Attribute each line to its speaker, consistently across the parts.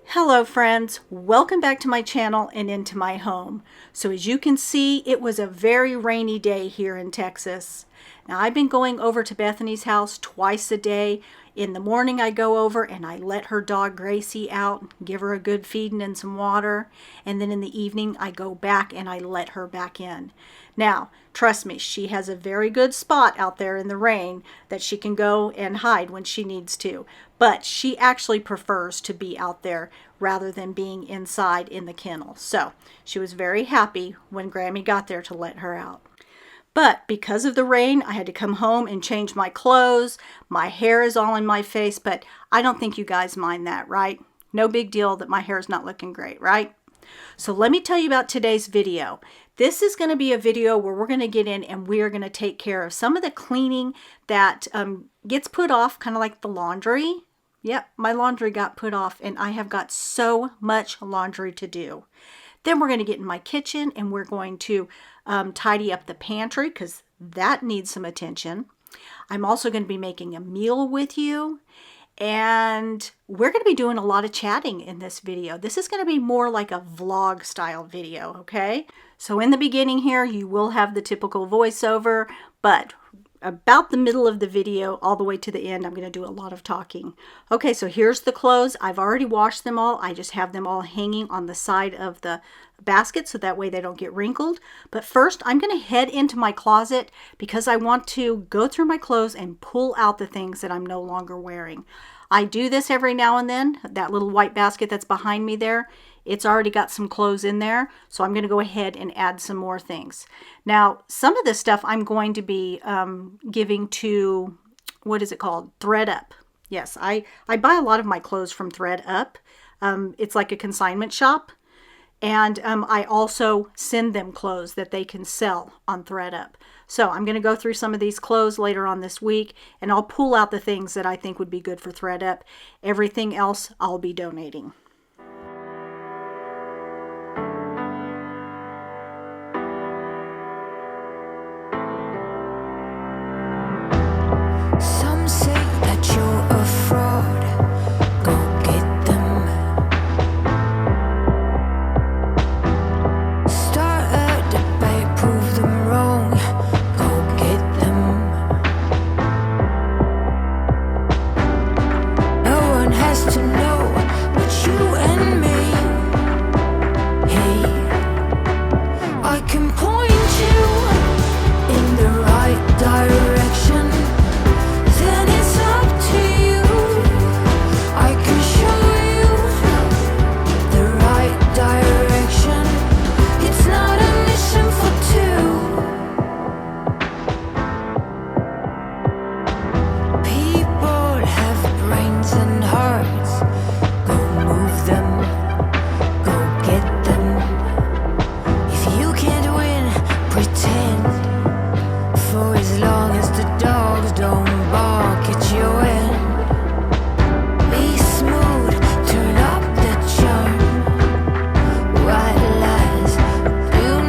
Speaker 1: Hello friends, welcome back to my channel and into my home. So as you can see, it was a very rainy day here in Texas. Now I've been going over to Bethany's house twice a day. In the morning I go over and I let her dog Gracie out, give her a good feeding and some water. And then in the evening I go back and I let her back in. Now, trust me, she has a very good spot out there in the rain that she can go and hide when she needs to. But she actually prefers to be out there rather than being inside in the kennel. So she was very happy when Grammy got there to let her out. But because of the rain, I had to come home and change my clothes. My hair is all in my face, but I don't think you guys mind that, right? No big deal that my hair is not looking great, right? So let me tell you about today's video. This is going to be a video where we're going to get in and we are going to take care of some of the cleaning that gets put off, kind of like the laundry. Yep, my laundry got put off and I have got so much laundry to do. Then we're going to get in my kitchen and we're going to tidy up the pantry because that needs some attention. I'm also going to be making a meal with you. And we're going to be doing a lot of chatting in this video. This is going to be more like a vlog style video, okay? So in the beginning here, you will have the typical voiceover, but about the middle of the video all the way to the end, I'm going to do a lot of talking. Okay, so here's the clothes. I've already washed them all. I just have them all hanging on the side of the basket so that way they don't get wrinkled. But first, I'm going to head into my closet because I want to go through my clothes and pull out the things that I'm no longer wearing. I do this every now and then. That little white basket that's behind me there, it's already got some clothes in there, so I'm going to go ahead and add some more things. Now, some of this stuff I'm going to be giving to, what is it called? ThredUp. Yes, I buy a lot of my clothes from ThredUp. It's like a consignment shop. And I also send them clothes that they can sell on ThredUp. So I'm going to go through some of these clothes later on this week, and I'll pull out the things that I think would be good for ThredUp. Everything else I'll be donating.
Speaker 2: Some say that you're a fraud. Go get them. Start a debate, prove them wrong. Go get them. No one has to know but you and me. Hey, I can point you in the right direction. Then it's up to you. I can show you the right direction. It's not a mission for two. People have brains and hearts. Go move them. Go get them. If you can't win, pretend. For as long as the dogs don't bark at your end. Be smooth, turn up the charm. White lies, blue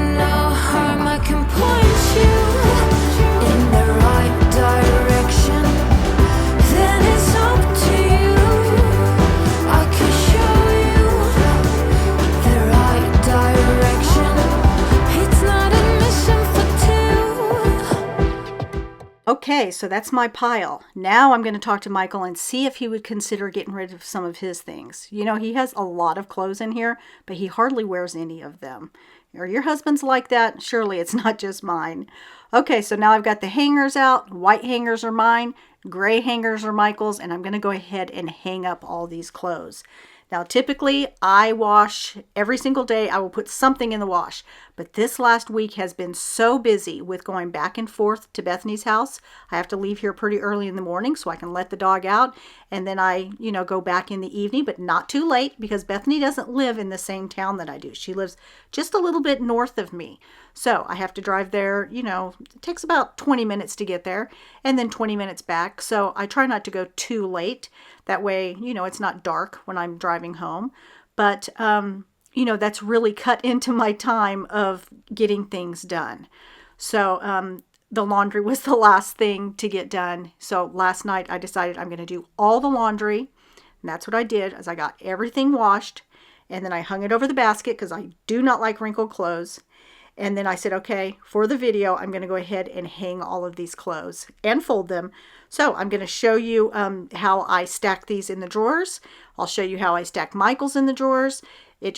Speaker 1: Okay, so that's my pile. Now I'm going to talk to Michael and see if he would consider getting rid of some of his things. You know, he has a lot of clothes in here, but he hardly wears any of them. Are your husbands like that? Surely it's not just mine. Okay, so now I've got the hangers out. White hangers are mine. Gray hangers are Michael's, and I'm going to go ahead and hang up all these clothes. Now, typically, I wash every single day. I will put something in the wash. But this last week has been so busy with going back and forth to Bethany's house. I have to leave here pretty early in the morning so I can let the dog out. And then I, go back in the evening, but not too late because Bethany doesn't live in the same town that I do. She lives just a little bit north of me. So I have to drive there, it takes about 20 minutes to get there and then 20 minutes back. So I try not to go too late. That way, it's not dark when I'm driving home. But, that's really cut into my time of getting things done. So the laundry was the last thing to get done. So last night I decided I'm going to do all the laundry. And that's what I did, as I got everything washed. And then I hung it over the basket because I do not like wrinkled clothes. And then I said, okay, for the video, I'm going to go ahead and hang all of these clothes and fold them. So I'm going to show you how I stack these in the drawers. I'll show you how I stack Michael's in the drawers. It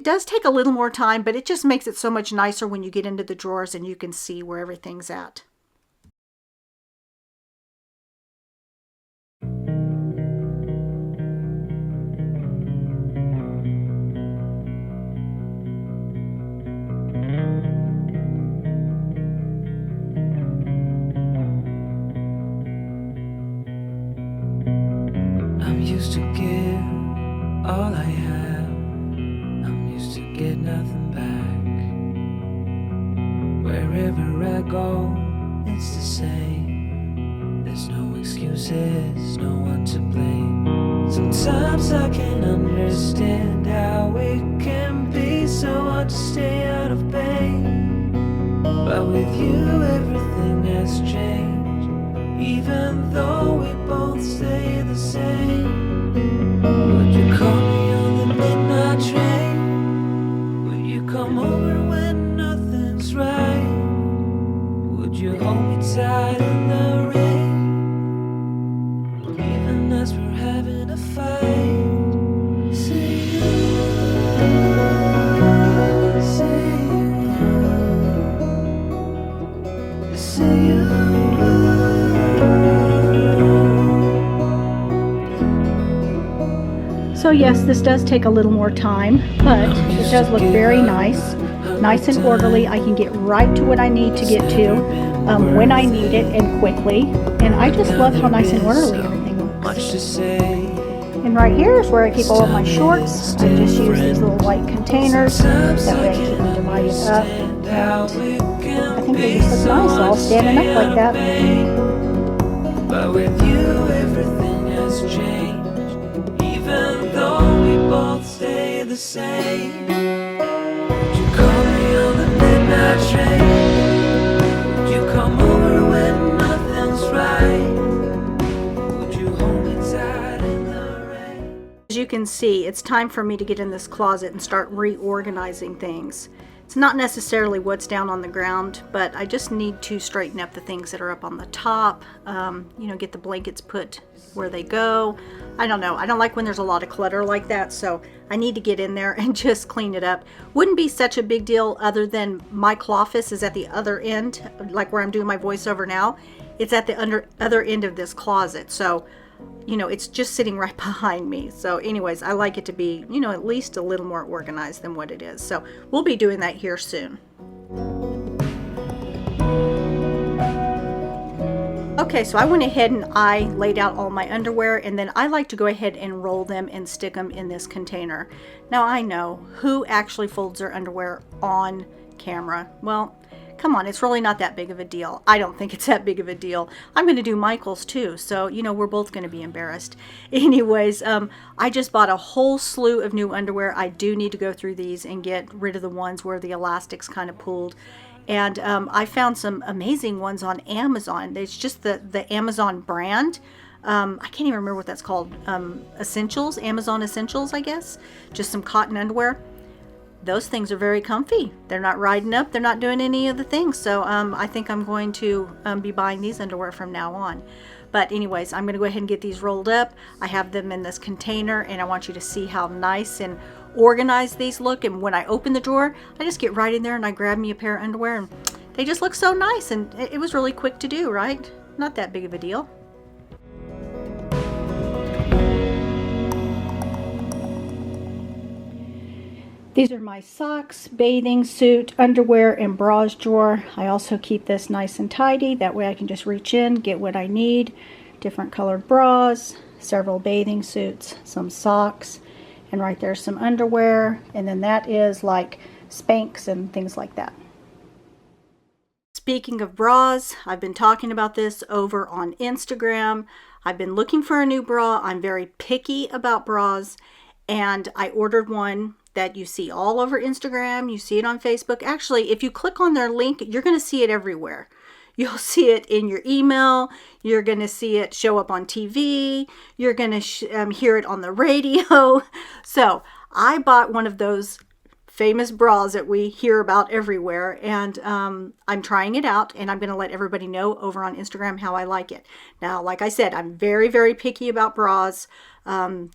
Speaker 1: does take a little more time, but it just makes it so much nicer when you get into the drawers and you can see where everything's at.
Speaker 2: Used to give all I have. I'm used to get nothing back. Wherever I go, it's the same. There's no excuses, no one to blame. Sometimes I can't understand how it can be so hard to stay out of pain. But with you everything has changed, even though we both stay the same. Would you call me on the midnight train? Would you come over when nothing's right? Would you hold me tight in the rain? Even as we're having a fight. Say you, say you.
Speaker 1: So yes, this does take a little more time, but it does look very nice and orderly. I can get right to what I need to get to when I need it and quickly. And I just love how nice and orderly everything looks. And right here is where I keep all of my shorts. I just use these little white containers. That way I keep them divided up. And I think they just look nice all standing up like that.
Speaker 2: But with you everything has changed. Even though we both stay the same. Would you call me on the midnight train? Would you come over when nothing's right? Would you hold me tight in the rain?
Speaker 1: As you can see, it's time for me to get in this closet and start reorganizing things. It's not necessarily what's down on the ground, but I just need to straighten up the things that are up on the top, get the blankets put where they go. I don't know. I don't like when there's a lot of clutter like that, so I need to get in there and just clean it up. Wouldn't be such a big deal other than my cloffice is at the other end, like where I'm doing my voiceover now. It's at the other end of this closet, so it's just sitting right behind me. So anyways, I like it to be, at least a little more organized than what it is. So we'll be doing that here soon. Okay, so I went ahead and I laid out all my underwear, and then I like to go ahead and roll them and stick them in this container. Now I know who actually folds their underwear on camera. Well, come on, it's really not that big of a deal. I don't think it's that big of a deal. I'm going to do Michael's too, so we're both going to be embarrassed. Anyways, I just bought a whole slew of new underwear. I do need to go through these and get rid of the ones where the elastics kind of pulled. And I found some amazing ones on Amazon. It's just the Amazon brand. I can't even remember what that's called. Essentials, Amazon Essentials, I guess. Just some cotton underwear. those things are very comfy. They're not riding up, they're not doing any of the things. So I think I'm going to be buying these underwear from now on. But anyways, I'm going to go ahead and get these rolled up. I have them in this container, and I want you to see how nice and organized these look. And when I open the drawer, I just get right in there and I grab me a pair of underwear, and they just look so nice. And it was really quick to do, right? Not that big of a deal. These are my socks, bathing suit, underwear, and bras drawer. I also keep this nice and tidy. That way I can just reach in, get what I need. Different colored bras, several bathing suits, some socks, and right there's some underwear. And then that is like Spanx and things like that. Speaking of bras, I've been talking about this over on Instagram. I've been looking for a new bra. I'm very picky about bras, and I ordered one that you see all over Instagram. You see it on Facebook. Actually, if you click on their link, you're going to see it everywhere. You'll see it in your email. You're going to see it show up on TV. You're going to hear it on the radio. So I bought one of those famous bras that we hear about everywhere, and I'm trying it out, and I'm going to let everybody know over on Instagram how I like it. Now, like I said, I'm very, very picky about bras.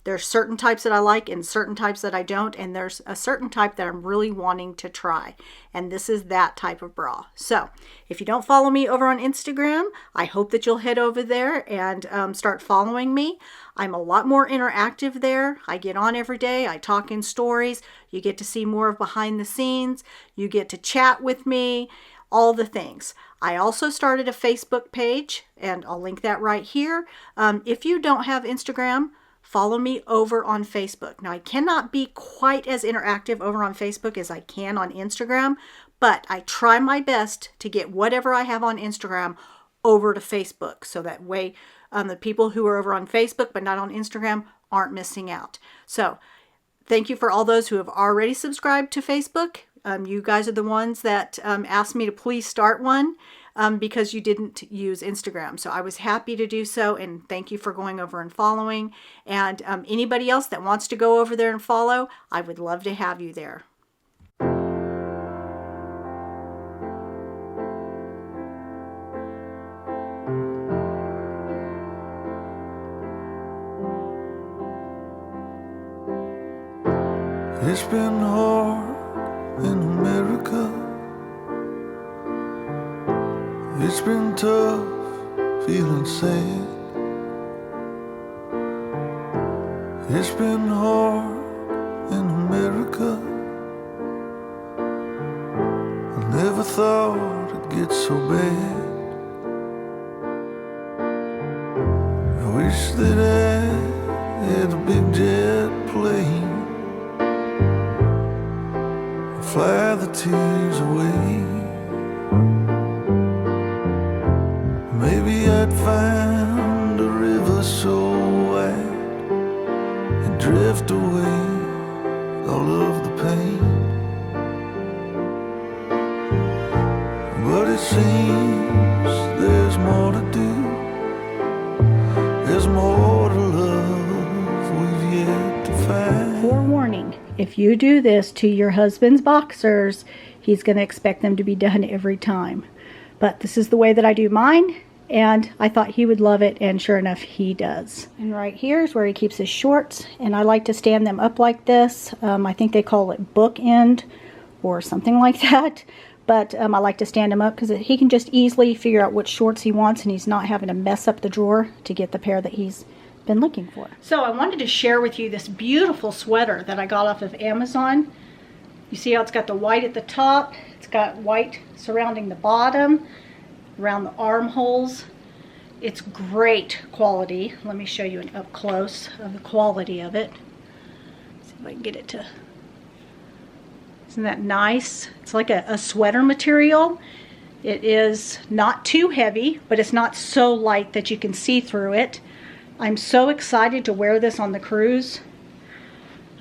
Speaker 1: There's certain types that I like and certain types that I don't, and there's a certain type that I'm really wanting to try, and this is that type of bra. So if you don't follow me over on Instagram, I hope that you'll head over there and start following me. I'm a lot more interactive there. I get on every day. I talk in stories. You get to see more of behind the scenes. You get to chat with me, all the things. I also started a Facebook page, and I'll link that right here. If you don't have Instagram, follow me over on Facebook. Now, I cannot be quite as interactive over on Facebook as I can on Instagram, but I try my best to get whatever I have on Instagram over to Facebook, so that way the people who are over on Facebook but not on Instagram aren't missing out. So thank you for all those who have already subscribed to Facebook. You guys are the ones that asked me to please start one because you didn't use Instagram. So I was happy to do so, and thank you for going over and following. And anybody else that wants to go over there and follow, I would love to have you there.
Speaker 3: It's been hard in America. It's been tough, feeling sad. It's been hard in America. I never thought it'd get so bad. I wish that I had a big jet plane, fly the tears away. Maybe I'd find a river so wide and drift away all of the pain. But it seems there's more to do. There's more to love we've yet to find.
Speaker 1: Forewarning. If you do this to your husband's boxers, he's going to expect them to be done every time. But this is the way that I do mine, and I thought he would love it, and sure enough, he does. And right here is where he keeps his shorts, and I like to stand them up like this. I think they call it bookend or something like that. But I like to stand him up because he can just easily figure out which shorts he wants, and he's not having to mess up the drawer to get the pair that he's been looking for. So I wanted to share with you this beautiful sweater that I got off of Amazon. You see how it's got the white at the top, it's got white surrounding the bottom, around the armholes. It's great quality. Let me show you an up close of the quality of it. See if I can get it to, isn't that nice? It's like a sweater material. It is not too heavy, but it's not so light that you can see through it. I'm so excited to wear this on the cruise.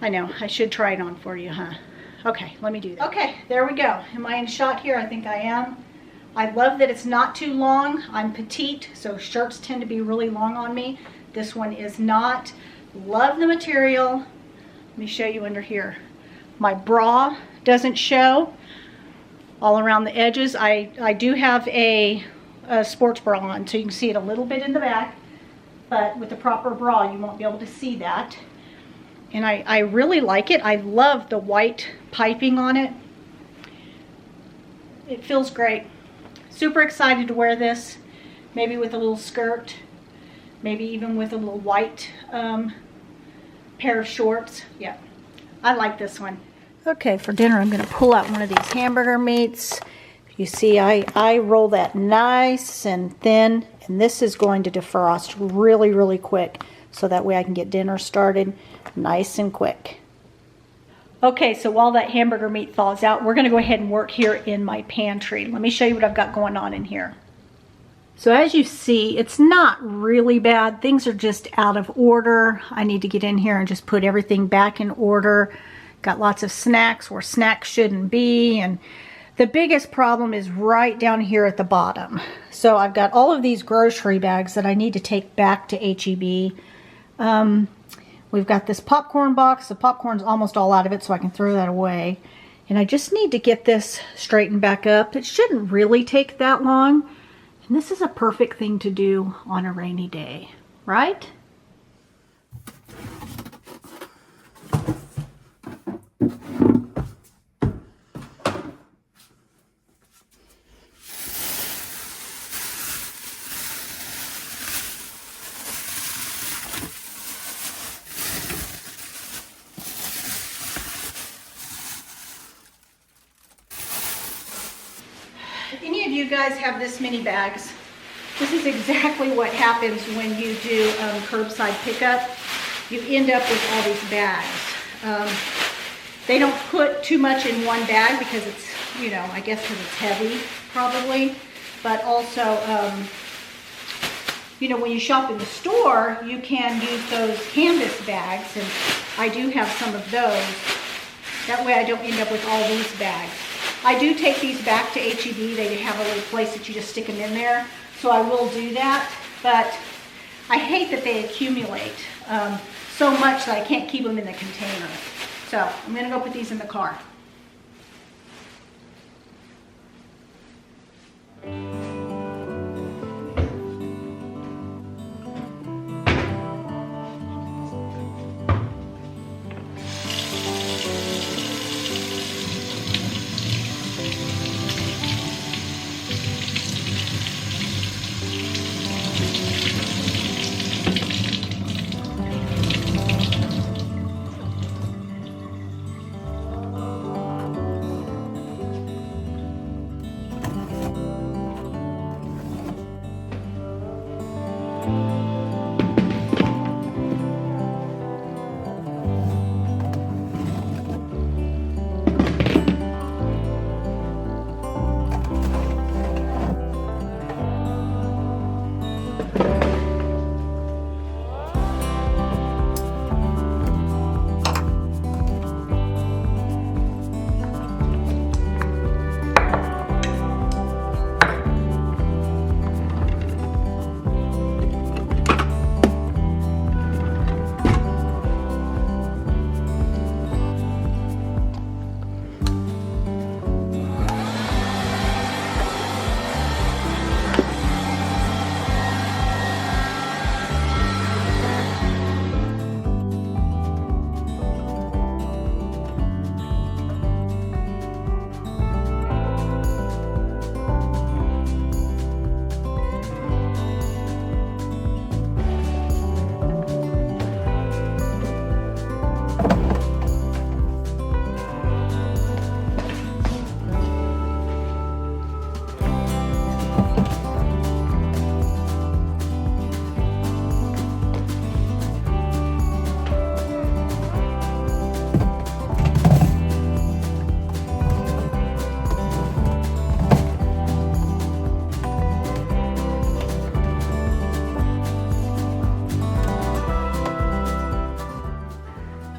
Speaker 1: I know, I should try it on for you, huh? Okay, let me do that. Okay, there we go. Am I in shot here? I think I am. I love that it's not too long. I'm petite, so shirts tend to be really long on me. This one is not. Love the material. Let me show you under here. My bra doesn't show all around the edges. I do have a sports bra on, so you can see it a little bit in the back, but with the proper bra you won't be able to see that. And I really like it. I love the white piping on it. It feels great. Super excited to wear this, maybe with a little skirt, maybe even with a little white pair of shorts. Yeah, I like this one. Okay, for dinner I'm going to pull out one of these hamburger meats. You see, I roll that nice and thin, and this is going to defrost really, really quick, so that way I can get dinner started nice and quick. Okay, so while that hamburger meat thaws out, we're going to go ahead and work here in my pantry. Let me show you what I've got going on in here. So as you see, it's not really bad. Things are just out of order. I need to get in here and just put everything back in order. Got lots of snacks where snacks shouldn't be, and the biggest problem is right down here at the bottom. So I've got all of these grocery bags that I need to take back to HEB. We've got this popcorn box. The popcorn's almost all out of it, so I can throw that away. And I just need to get this straightened back up. It shouldn't really take that long. And this is a perfect thing to do on a rainy day, right? If any of you guys have this many bags, this is exactly what happens when you do curbside pickup. You end up with all these bags. They don't put too much in one bag because it's, you know, I guess because it's heavy probably, but also, you know, when you shop in the store, you can use those canvas bags, and I do have some of those. That way I don't end up with all these bags. I do take these back to HEB. They have a little place that you just stick them in there. So I will do that, but I hate that they accumulate so much that I can't keep them in the container. So I'm gonna go put these in the car.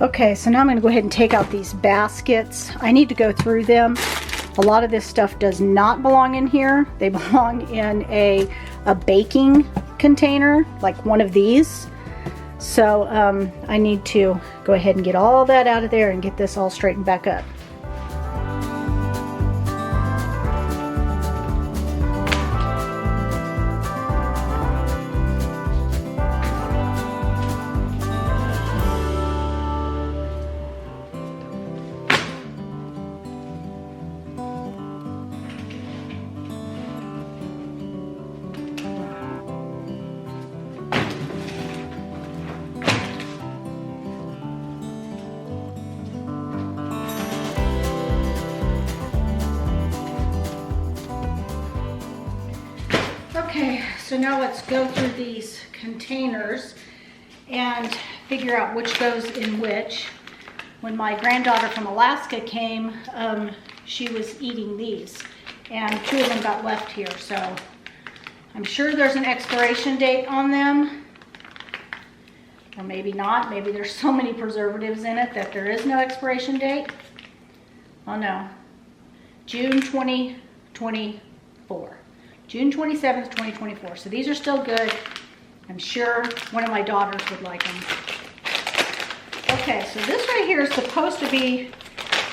Speaker 1: Okay, so now I'm going to go ahead and take out these baskets. I need to go through them. A lot of this stuff does not belong in here. They belong in a baking container, like one of these. So I need to go ahead and get all that out of there and get this all straightened back up. so now let's go through these containers and figure out which goes in which. When my granddaughter from Alaska came, she was eating these, and 2 of them got left here, so I'm sure there's an expiration date on them, or maybe not. Maybe there's so many preservatives in it that there is no expiration date. Oh no, June 2024, June 27th, 2024. So these are still good. I'm sure one of my daughters would like them. Okay, so this right here is supposed to be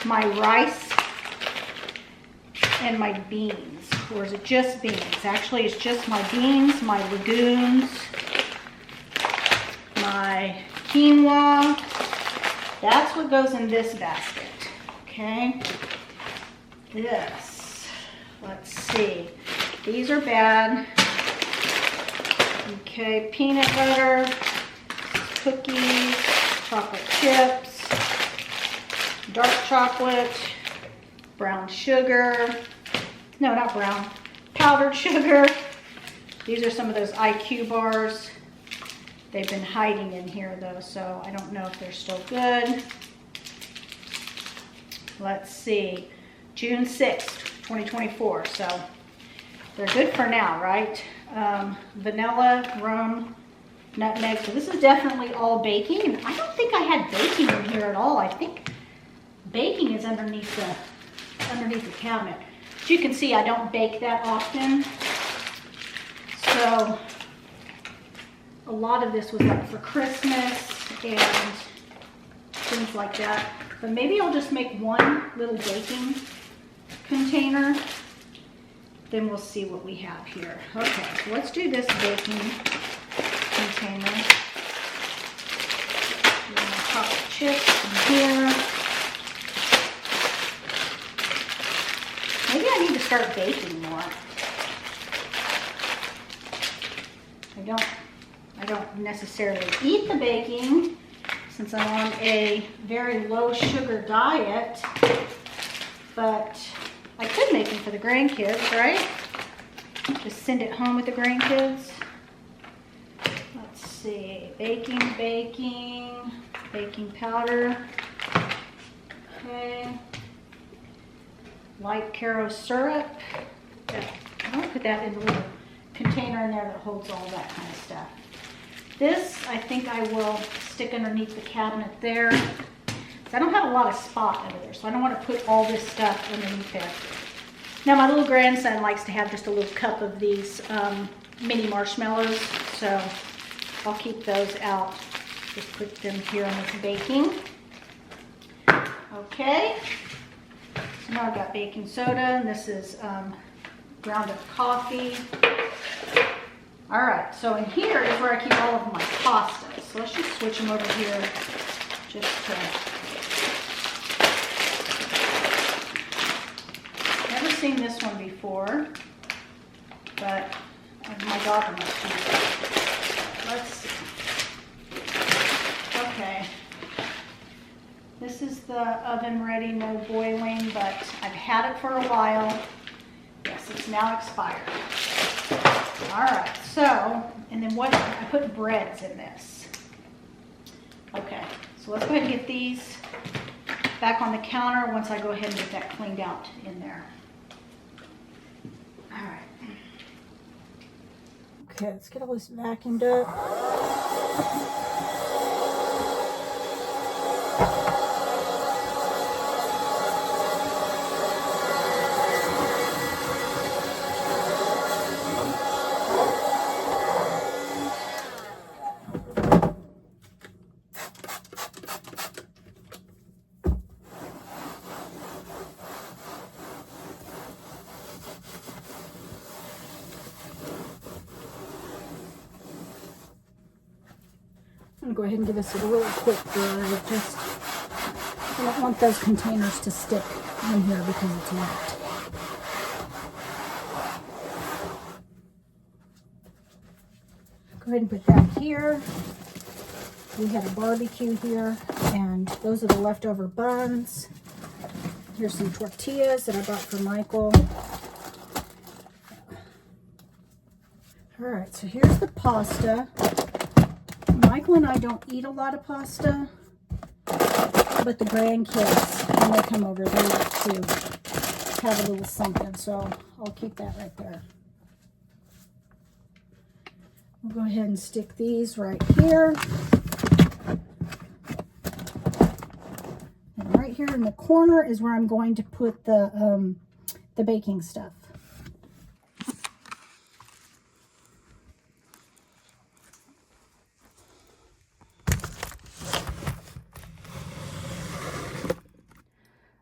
Speaker 1: my rice and my beans, or is it just beans? Actually, it's just my beans, my legumes, my quinoa. That's what goes in this basket, okay? This, let's see. These are bad. Okay, peanut butter, cookies, chocolate chips, dark chocolate, brown sugar, no, not brown, powdered sugar. These are some of those IQ bars. They've been hiding in here though, so I don't know if they're still good. Let's see, June 6th, 2024, so they're good for now, right? Vanilla, rum, nutmeg. So this is definitely all baking, and I don't think I had baking in here at all. I think baking is underneath the cabinet. As you can see, I don't bake that often, so a lot of this was like for Christmas and things like that. But maybe I'll just make one little baking container. Then we'll see what we have here. Okay, so let's do this baking container. My chocolate chips in here. Maybe I need to start baking more. I don't necessarily eat the baking since I'm on a very low sugar diet, but I could make them for the grandkids, right? Just send it home with the grandkids. Let's see, baking powder. Okay. Light Caro syrup. I'm gonna put that in a little container in there that holds all that kind of stuff. This, I think I will stick underneath the cabinet there. I don't have a lot of spot under there, so I don't want to put all this stuff underneath there. Now, my little grandson likes to have just a little cup of these mini marshmallows, so I'll keep those out. Just put them here on this baking. Okay, so now I've got baking soda, and this is ground up coffee. All right, so in here is where I keep all of my pastas. So let's just switch them over here just to... Never seen this one before, but my daughter must use it. Let's see. Okay. This is the oven ready, no boiling, but I've had it for a while. Yes, it's now expired. All right, so, and then what, I put breads in this. Okay, so let's go ahead and get these back on the counter once I go ahead and get that cleaned out in there. All right. Okay, let's get all this vacuumed up. I'm going to go ahead and give this a really quick dry. I don't want those containers to stick in here because it's wet. Go ahead and put that here. We had a barbecue here, and those are the leftover buns. Here's some tortillas that I bought for Michael. All right. Alright, so here's the pasta. Michael and I don't eat a lot of pasta, but the grandkids, when they come over, they like to have a little something, so I'll keep that right there. We'll go ahead and stick these right here. And right here in the corner is where I'm going to put the baking stuff.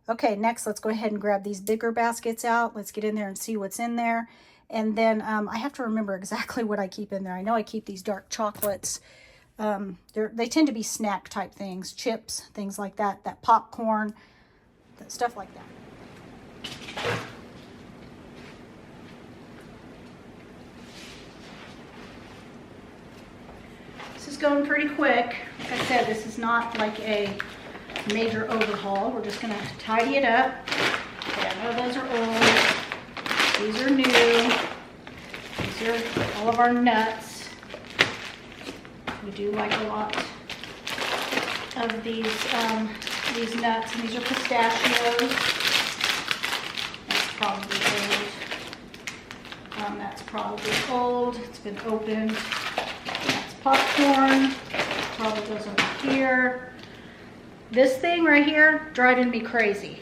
Speaker 1: Okay, next let's go ahead and grab these bigger baskets out. Let's get in there and see what's in there. And then I have to remember exactly what I keep in there. I know I keep these dark chocolates. They tend to be snack type things, chips, things like that, that popcorn, stuff like that. This is going pretty quick. Like I said, this is not like a major overhaul. We're just gonna tidy it up. Okay, I know those are old. These are new. These are all of our nuts. We do like a lot of these nuts, and these are pistachios. That's probably old. That's probably old. It's been opened. That's popcorn. Probably goes over here. This thing right here, driving me crazy.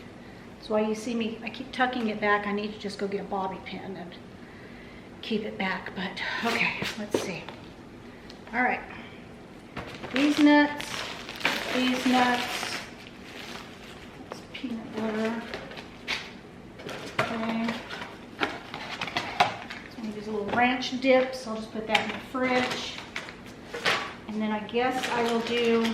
Speaker 1: That's why you see me, I keep tucking it back. I need to just go get a bobby pin and keep it back, but okay, let's see. All right, these nuts, that's peanut butter. Okay, so I'm gonna use a little ranch dip, so I'll just put that in the fridge. And then I guess I will do,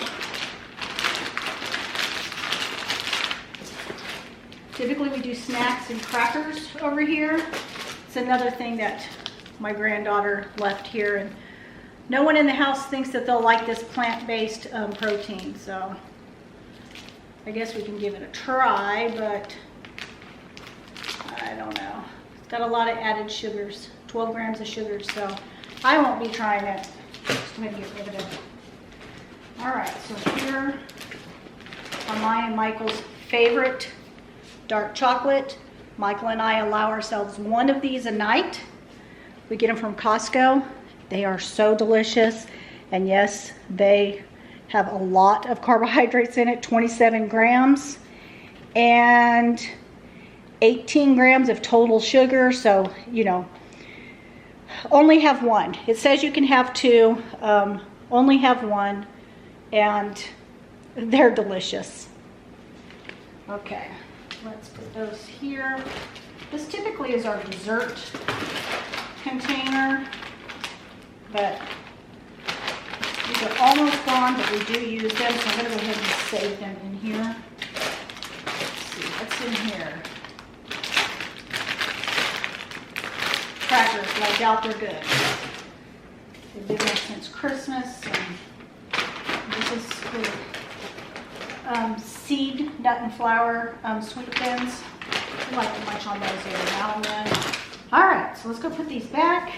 Speaker 1: typically we do snacks and crackers over here. It's another thing that my granddaughter left here, and no one in the house thinks that they'll like this plant-based protein, so I guess we can give it a try, but I don't know. It's got a lot of added sugars, 12 grams of sugars, so I won't be trying it. Just going to get rid of it. All right, so here are my and Michael's favorite dark chocolate. Michael and I allow ourselves one of these a night. We get them from Costco. They are so delicious. And yes, they have a lot of carbohydrates in it, 27 grams and 18 grams of total sugar. So, you know, only have one. It says you can have two, only have one, and they're delicious. Okay. Let's put those here. This typically is our dessert container, but these are almost gone, but we do use them, so I'm going to go ahead and save them in here. Let's see, what's in here? Crackers, but I doubt they're good. They've been there since Christmas, and this is good. Seed, nut, and flour sweet thins. I like to munch on those every now and then. All right, so let's go put these back.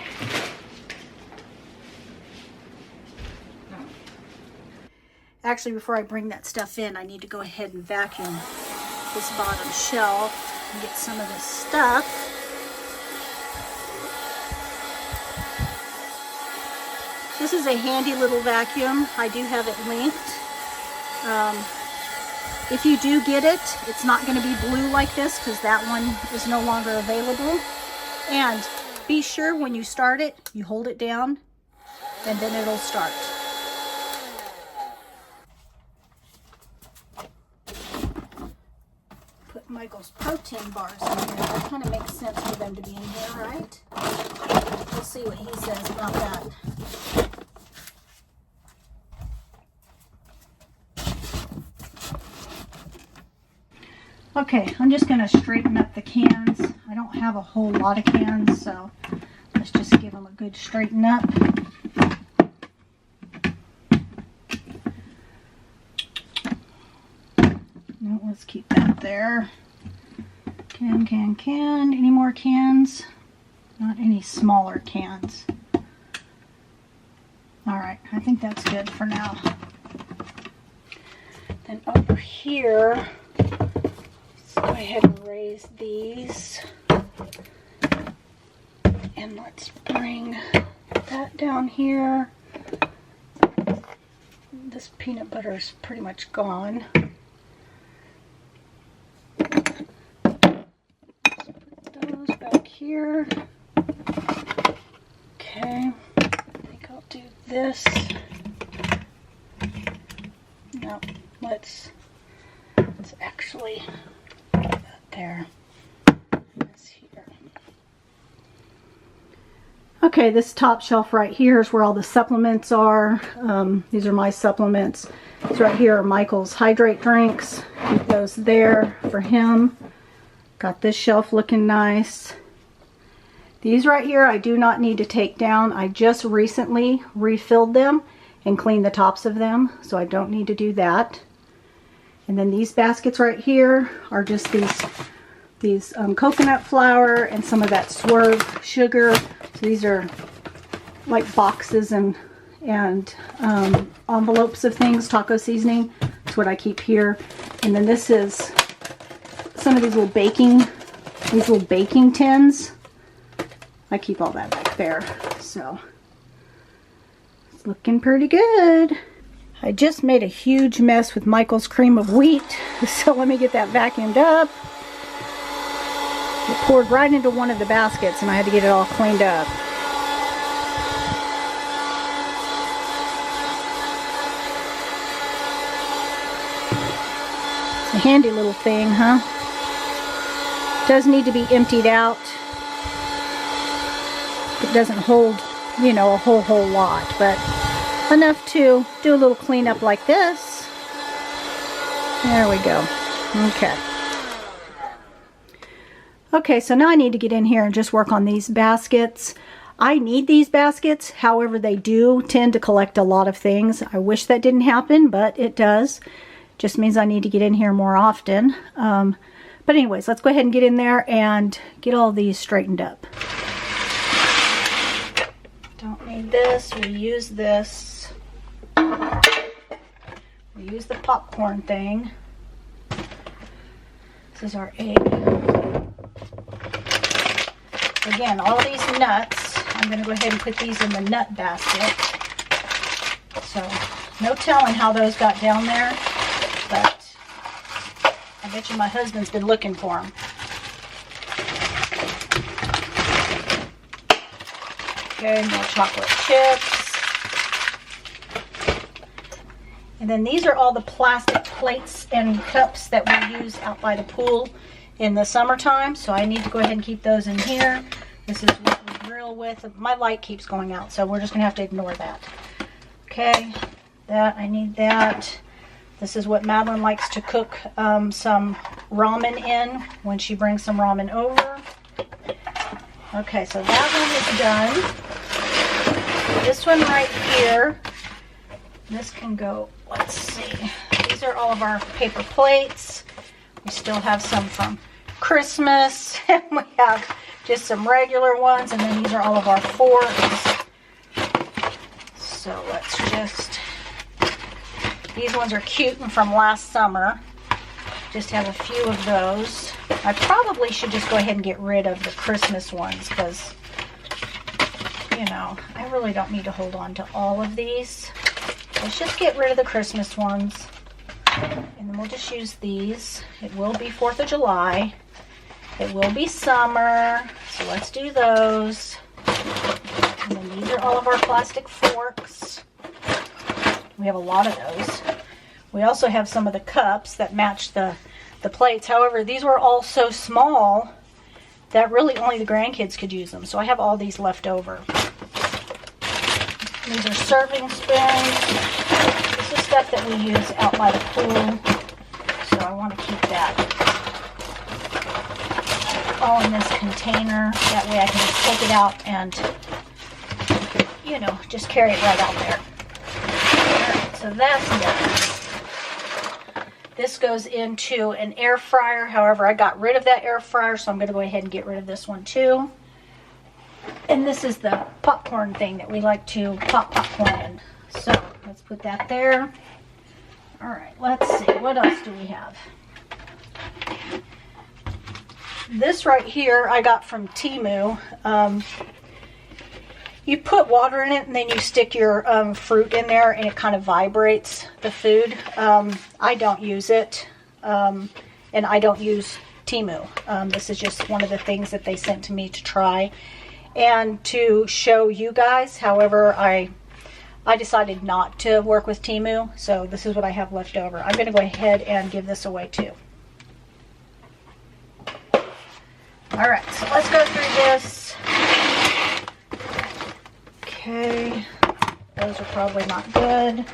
Speaker 1: Actually, before I bring that stuff in, I need to go ahead and vacuum this bottom shelf and get some of this stuff. This is a handy little vacuum. I do have it linked. If you do get it, it's not going to be blue like this because that one is no longer available. And be sure when you start it, you hold it down and then it'll start. Put Michael's protein bars in here. That kind of makes sense for them to be in here, right? We'll see what he says about that. Okay, I'm just going to straighten up the cans. I don't have a whole lot of cans, so let's just give them a good straighten up. No, let's keep that there. Can. Any more cans? Not any smaller cans. All right, I think that's good for now. Then over here, let's go ahead and raise these. And let's bring that down here. This peanut butter is pretty much gone. Put those back here. Okay, I think I'll do this. No, let's actually put that there. This here. Okay, this top shelf right here is where all the supplements are. These are my supplements. These right here are Michael's hydrate drinks. Keep those there for him. Got this shelf looking nice. These right here I do not need to take down. I just recently refilled them and cleaned the tops of them, so I don't need to do that. And then these baskets right here are just these coconut flour and some of that swerve sugar. So these are like boxes and envelopes of things, taco seasoning. That's what I keep here. And then this is some of these little baking tins. I keep all that back there. So it's looking pretty good. I just made a huge mess with Michael's cream of wheat. So let me get that vacuumed up. It poured right into one of the baskets and I had to get it all cleaned up. It's a handy little thing, huh? Does need to be emptied out. It doesn't hold, you know, a whole lot, but enough to do a little cleanup like this. There we go. Okay. Okay, so now I need to get in here and just work on these baskets. I need these baskets, however they do tend to collect a lot of things. I wish that didn't happen, but it does. Just means I need to get in here more often. But anyways, let's go ahead and get in there and get all these straightened up. Don't need this, we use this. We use the popcorn thing. This is our egg. Again, all these nuts, I'm going to go ahead and put these in the nut basket. So, no telling how those got down there, but I bet you my husband's been looking for them. Okay, more chocolate chips. And then these are all the plastic plates and cups that we use out by the pool in the summertime. So I need to go ahead and keep those in here. This is what we grill with. My light keeps going out, so we're just going to have to ignore that. Okay, I need that. This is what Madeline likes to cook some ramen in when she brings some ramen over. Okay, so that one is done. This one right here, this can go, let's see. These are all of our paper plates. We still have some from Christmas, and we have just some regular ones, and then these are all of our forks. So let's just, these ones are cute and from last summer. Just have a few of those. I probably should just go ahead and get rid of the Christmas ones because, you know, I really don't need to hold on to all of these. Let's just get rid of the Christmas ones. And then we'll just use these. It will be 4th of July. It will be summer. So let's do those. And then these are all of our plastic forks. We have a lot of those. We also have some of the cups that match the plates. However, these were all so small that really only the grandkids could use them. So I have all these left over. These are serving spoons. This is stuff that we use out by the pool. So I want to keep that all in this container. That way I can just take it out and, you know, just carry it right out there. Alright, so that's done. This goes into an air fryer. However, I got rid of that air fryer, so I'm going to go ahead and get rid of this one too. And this is the popcorn thing that we like to pop popcorn in. So let's put that there. All right, let's see. What else do we have? This right here I got from Temu. You put water in it and then you stick your fruit in there and it kind of vibrates the food. I don't use it, and I don't use Temu. This is just one of the things that they sent to me to try and to show you guys. However, I decided not to work with Temu, so this is what I have left over. I'm going to go ahead and give this away too. Alright, so let's go through this. Okay, those are probably not good.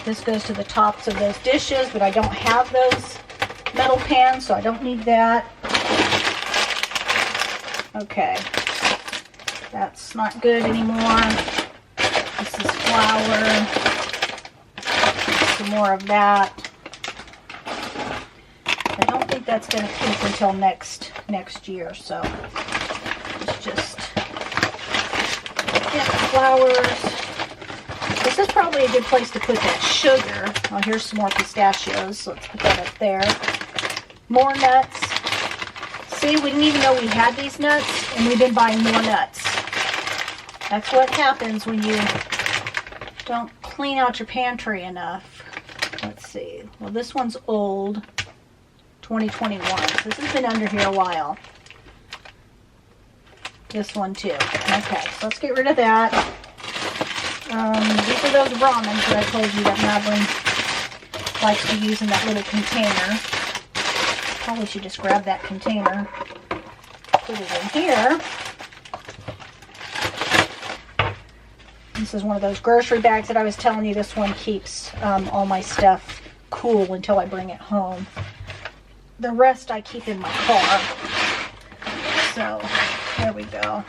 Speaker 1: This goes to the tops of those dishes, but I don't have those metal pans, so I don't need that. Okay, that's not good anymore. This is flour. Some more of that. I don't think that's going to keep until next year, so let's just get the flours. This is probably a good place to put that sugar. Oh, here's some more pistachios, so let's put that up there. More nuts. See, we didn't even know we had these nuts, and we've been buying more nuts. That's what happens when you don't clean out your pantry enough. Let's see. Well, this one's old. 2021. So this has been under here a while. This one too. Okay, so let's get rid of that. These are those ramens that I told you that Madeline likes to use in that little container. Probably should just grab that container, put it in here. This is one of those grocery bags that I was telling you. This one keeps all my stuff cool until I bring it home. The rest I keep in my car. So, there we go.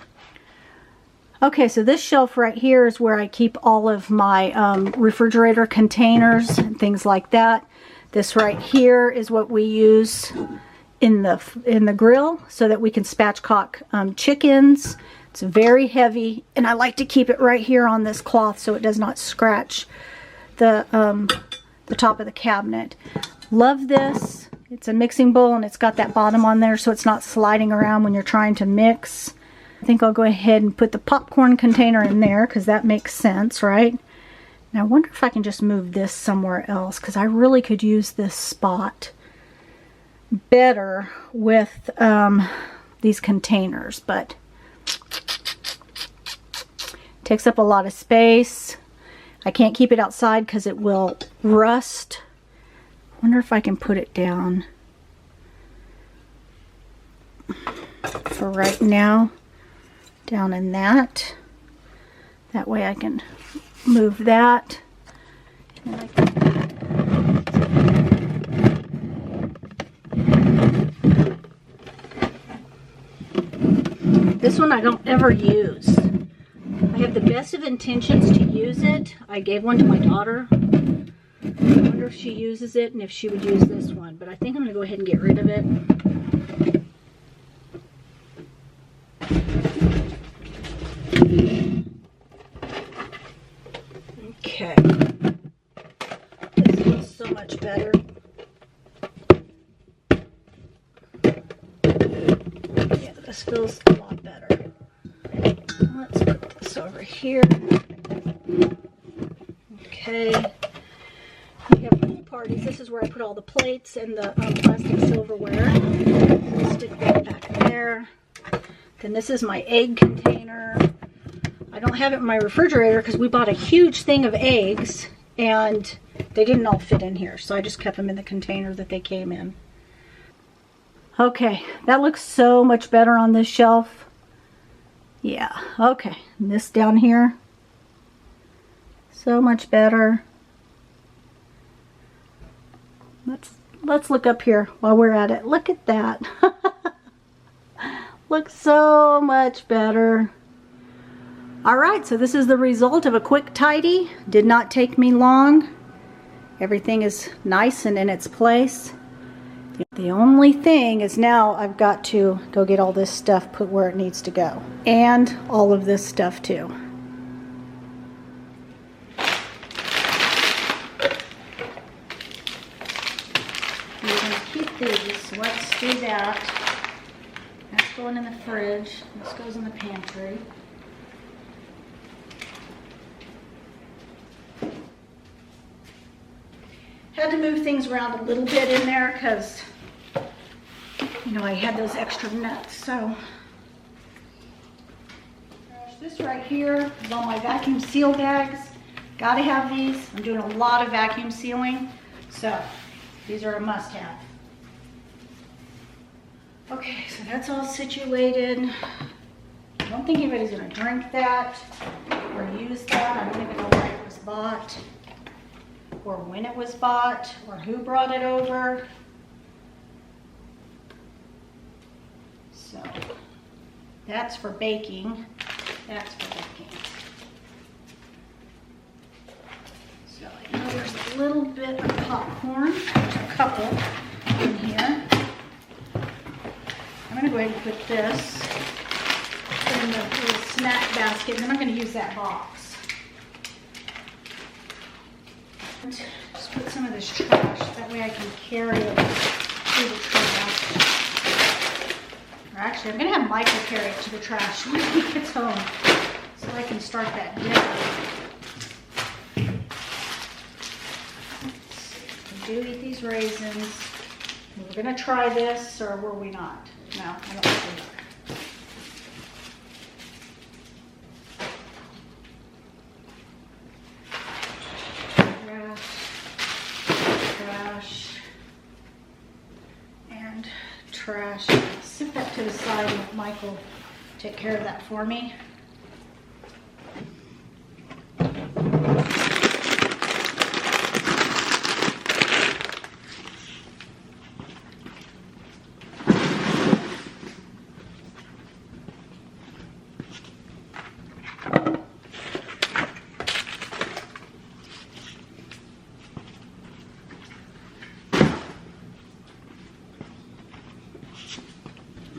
Speaker 1: Okay, so this shelf right here is where I keep all of my refrigerator containers and things like that. This right here is what we use in the grill so that we can spatchcock chickens. It's very heavy, and I like to keep it right here on this cloth so it does not scratch the top of the cabinet. Love this. It's a mixing bowl, and it's got that bottom on there so it's not sliding around when you're trying to mix. I think I'll go ahead and put the popcorn container in there because that makes sense, right? Now I wonder if I can just move this somewhere else because I really could use this spot better with these containers, but it takes up a lot of space. I can't keep it outside because it will rust. Wonder if I can put it down for right now, down in that. That way I can move that. And this one I don't ever use. I have the best of intentions to use it. I gave one to my daughter. I wonder if she uses it and if she would use this one, but I think I'm going to go ahead and get rid of it. Okay. This feels so much better. Yeah, this feels a lot better. Let's put this over here. Okay. We have pool parties. This is where I put all the plates and the plastic silverware. Stick that back there. Then this is my egg container. I don't have it in my refrigerator because we bought a huge thing of eggs and they didn't all fit in here. So I just kept them in the container that they came in. Okay, that looks so much better on this shelf. Yeah, okay. And this down here, so much better. Let's look up here while we're at it. Look at that. Looks so much better. Alright, so this is the result of a quick tidy. Did not take me long. Everything is nice and in its place. The only thing is now I've got to go get all this stuff put where it needs to go. And all of this stuff too. We're going to keep these, so let's do that. That's going in the fridge. This goes in the pantry. Had to move things around a little bit in there because, you know, I had those extra nuts. So this right here is all my vacuum seal bags. Gotta have these. I'm doing a lot of vacuum sealing, so these are a must-have. Okay, so that's all situated. I don't think anybody's gonna drink that or use that. I don't even know why it was bought, or when it was bought, or who brought it over. So that's for baking. That's for baking. So I know there's a little bit of popcorn. There's a couple in here. I'm gonna go ahead and put this in the little snack basket, and then I'm gonna use that box. Just put some of this trash, that way I can carry it to the trash. Or actually, I'm going to have Michael carry it to the trash when he gets home, so I can start that dinner. We do eat these raisins. We're going to try this, or were we not? No, I don't think we are. Trash. Sit that to the side and let Michael take care of that for me.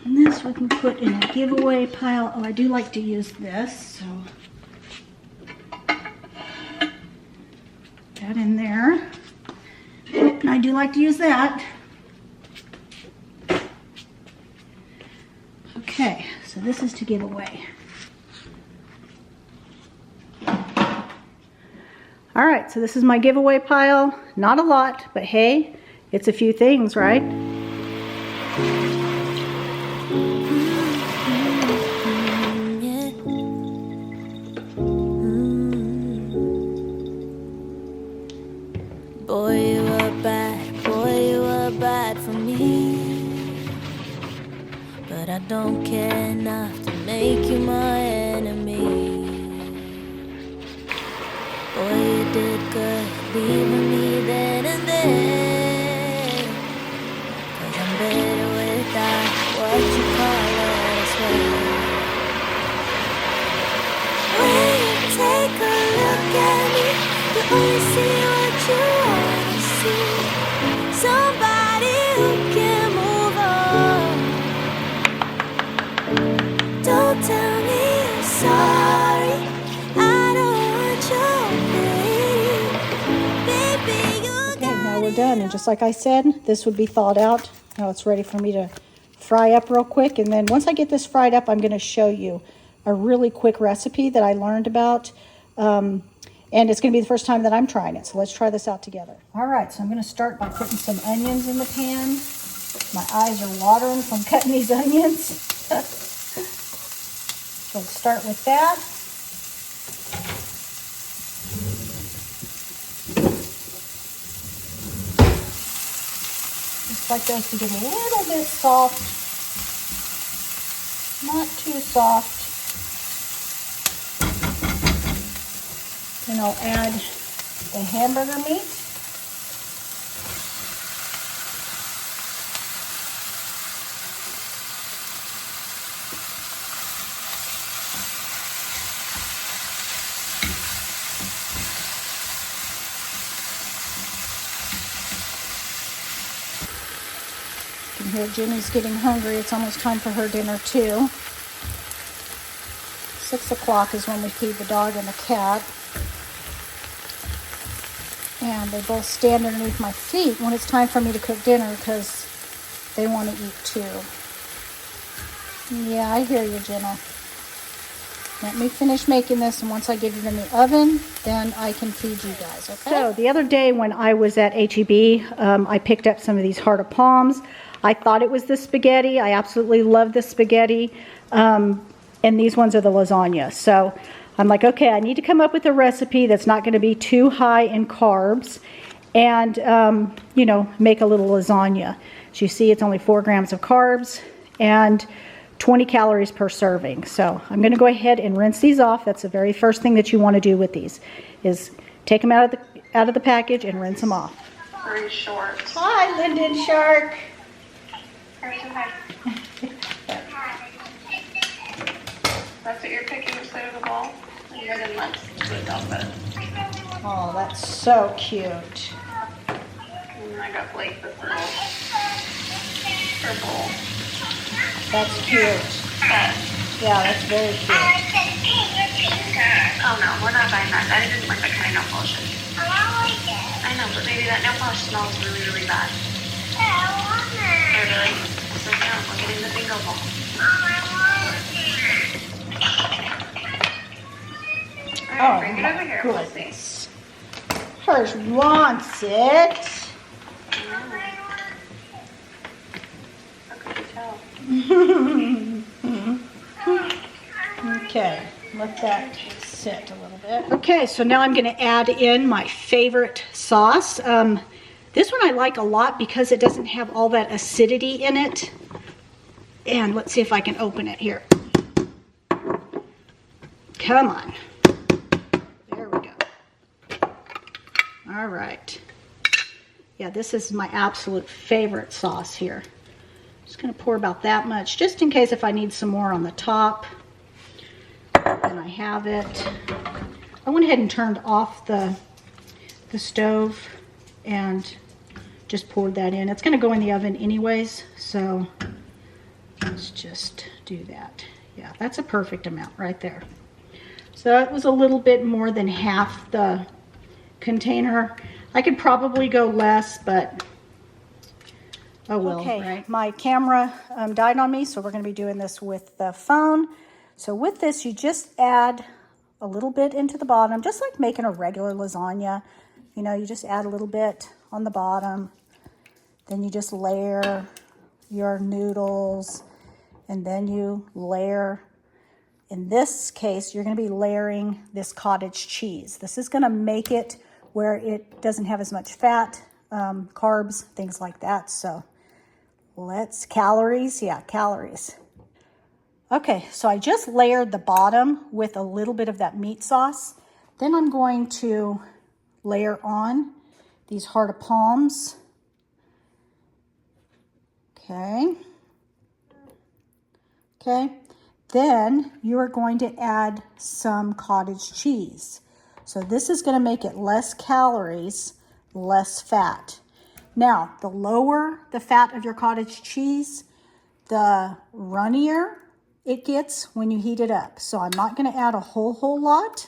Speaker 1: And this we can put in a giveaway pile. Oh, I do like to use this, so that in there. And I do like to use that. Okay, so this is to give away. All right, so this is my giveaway pile. Not a lot, but hey, it's a few things, right?
Speaker 2: Boy, you were bad for me. But I don't care enough to make you my enemy. Boy, you did good leaving me then and there. 'Cause I'm better without what you call it as well. When you take a look at me, you only see what you wanna see. Somebody who can move on. Don't tell me you're sorry. I don't want your pain. Baby, you
Speaker 1: Okay, now we're done. And just like I said, this would be thawed out. Now it's ready for me to fry up real quick. And then once I get this fried up, I'm going to show you a really quick recipe that I learned about. And it's going to be the first time that I'm trying it. So let's try this out together. All right, so I'm going to start by putting some onions in the pan. My eyes are watering from cutting these onions. So let's start with that. Just like those to get a little bit soft. Not too soft. Then I'll add the hamburger meat. Here, Jenny's getting hungry. It's almost time for her dinner too. 6 o'clock is when we feed the dog and the cat. And they both stand underneath my feet when it's time for me to cook dinner because they want to eat too. Yeah, I hear you, Jenna. Let me finish making this, and once I get it in the oven, then I can feed you guys, okay? So the other day when I was at H-E-B, I picked up some of these heart of palms. I thought it was the spaghetti. I absolutely love the spaghetti. And these ones are the lasagna. So I'm like, okay, I need to come up with a recipe that's not going to be too high in carbs and, you know, make a little lasagna. As you see, it's only 4 grams of carbs and 20 calories per serving. So I'm going to go ahead and rinse these off. That's the very first thing that you want to do with these, is take them out of the package and rinse them off.
Speaker 4: Very short.
Speaker 1: Hi, Lyndon Shark.
Speaker 4: That's what you're picking instead of the ball? And then let's put it down bed.
Speaker 1: Oh, that's so cute.
Speaker 4: And I got Blake this little purple.
Speaker 1: That's cute. Yeah, that's very cute.
Speaker 4: Oh no, we're not buying that. That isn't like that kind of nail polish. I know, but maybe that nail polish smells really, really bad. Oh, really? So yeah, we're getting the bingo ball. Alright, bring it over here. We'll see.
Speaker 1: Hers wants it.
Speaker 4: How could you tell?
Speaker 1: Okay, let that sit a little bit. Okay, so now I'm going to add in my favorite sauce. This one I like a lot because it doesn't have all that acidity in it. And let's see if I can open it here. Come on. There we go. All right. Yeah, this is my absolute favorite sauce here. Just going to pour about that much, just in case if I need some more on the top. And I have it. I went ahead and turned off the stove and just poured that in. It's going to go in the oven anyways, so let's just do that. Yeah, that's a perfect amount right there. So that was a little bit more than half the container. I could probably go less, but oh well. Okay, right? My camera died on me, so we're going to be doing this with the phone. So with this, you just add a little bit into the bottom, just like making a regular lasagna. You know, you just add a little bit on the bottom. Then you just layer your noodles, and then you layer, in this case, you're going to be layering this cottage cheese. This is going to make it where it doesn't have as much fat, carbs, things like that. So calories. Okay, so I just layered the bottom with a little bit of that meat sauce. Then I'm going to layer on these heart of palms. Okay. Then you are going to add some cottage cheese. So this is going to make it less calories, less fat. Now, the lower the fat of your cottage cheese, the runnier it gets when you heat it up. So I'm not going to add a whole lot,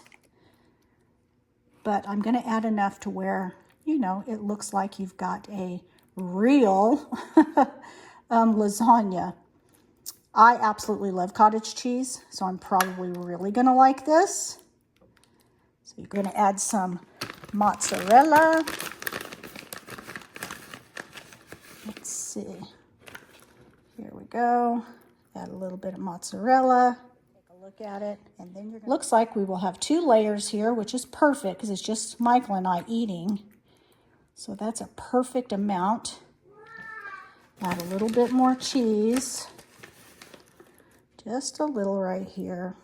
Speaker 1: but I'm going to add enough to where, you know, it looks like you've got a real lasagna. I absolutely love cottage cheese, so I'm probably really going to like this. So you're going to add some mozzarella. Let's see. Here we go. Add a little bit of mozzarella. Take a look at it. And then looks like we will have 2 layers here, which is perfect because it's just Michael and I eating. So that's a perfect amount. Add a little bit more cheese. Just a little right here.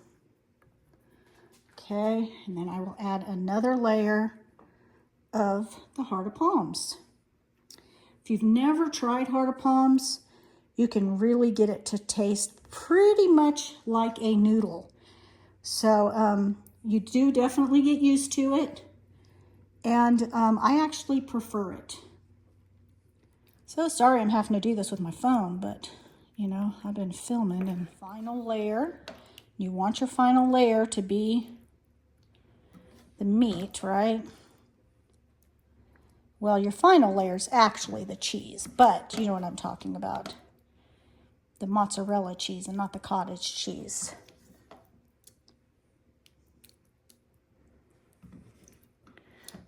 Speaker 1: Okay, and then I will add another layer of the heart of palms. If you've never tried heart of palms, you can really get it to taste pretty much like a noodle. So you do definitely get used to it. And I actually prefer it. So sorry I'm having to do this with my phone, but you know, I've been filming. And final layer. You want your final layer to be the meat, right? Well, your final layer is actually the cheese, but you know what I'm talking about. The mozzarella cheese and not the cottage cheese.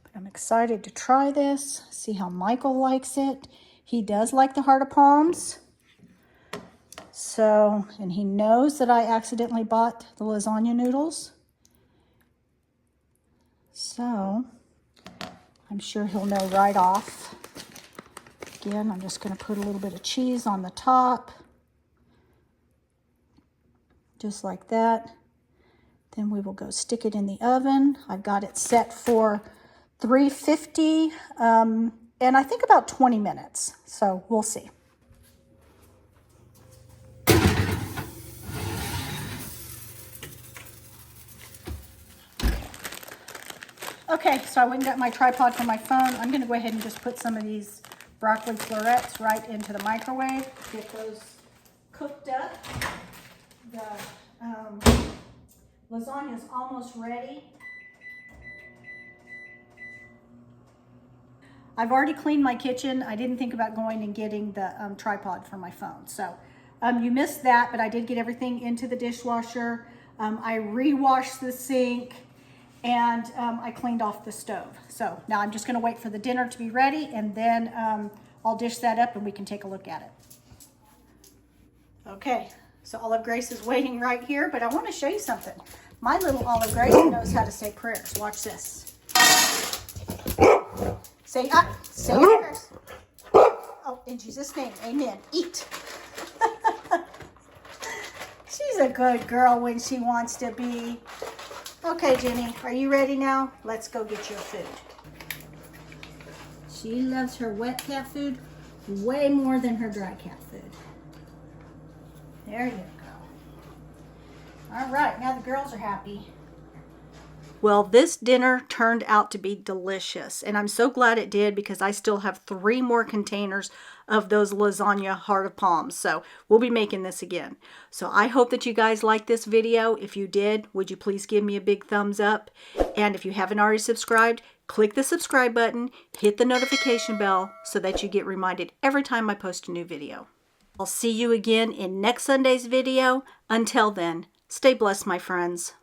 Speaker 1: But I'm excited to try this, see how Michael likes it. He does like the heart of palms. So, and he knows that I accidentally bought the lasagna noodles. So, I'm sure he'll know right off. Again, I'm just going to put a little bit of cheese on the top. Just like that. Then we will go stick it in the oven. I've got it set for 350 and I think about 20 minutes. So we'll see. Okay, so I went and got my tripod for my phone. I'm going to go ahead and just put some of these broccoli florets right into the microwave. Get those cooked up. The lasagna is almost ready. I've already cleaned my kitchen. I didn't think about going and getting the tripod for my phone. So you missed that, but I did get everything into the dishwasher. I re-washed the sink and I cleaned off the stove. So now I'm just gonna wait for the dinner to be ready and then I'll dish that up and we can take a look at it. Okay, so Olive Grace is waiting right here, but I wanna show you something. My little Olive Grace knows how to say prayers. Watch this. Say prayers. Oh, in Jesus' name, amen. Eat. She's a good girl when she wants to be. Okay, Jenny, are you ready now? Let's go get your food. She loves her wet cat food way more than her dry cat food. There you go. All right, now the girls are happy. Well, this dinner turned out to be delicious, and I'm so glad it did because I still have 3 more containers of those lasagna heart of palms, so we'll be making this again. So I hope that you guys liked this video. If you did, would you please give me a big thumbs up? And if you haven't already subscribed, click the subscribe button, hit the notification bell so that you get reminded every time I post a new video. I'll see you again in next Sunday's video. Until then, stay blessed, my friends.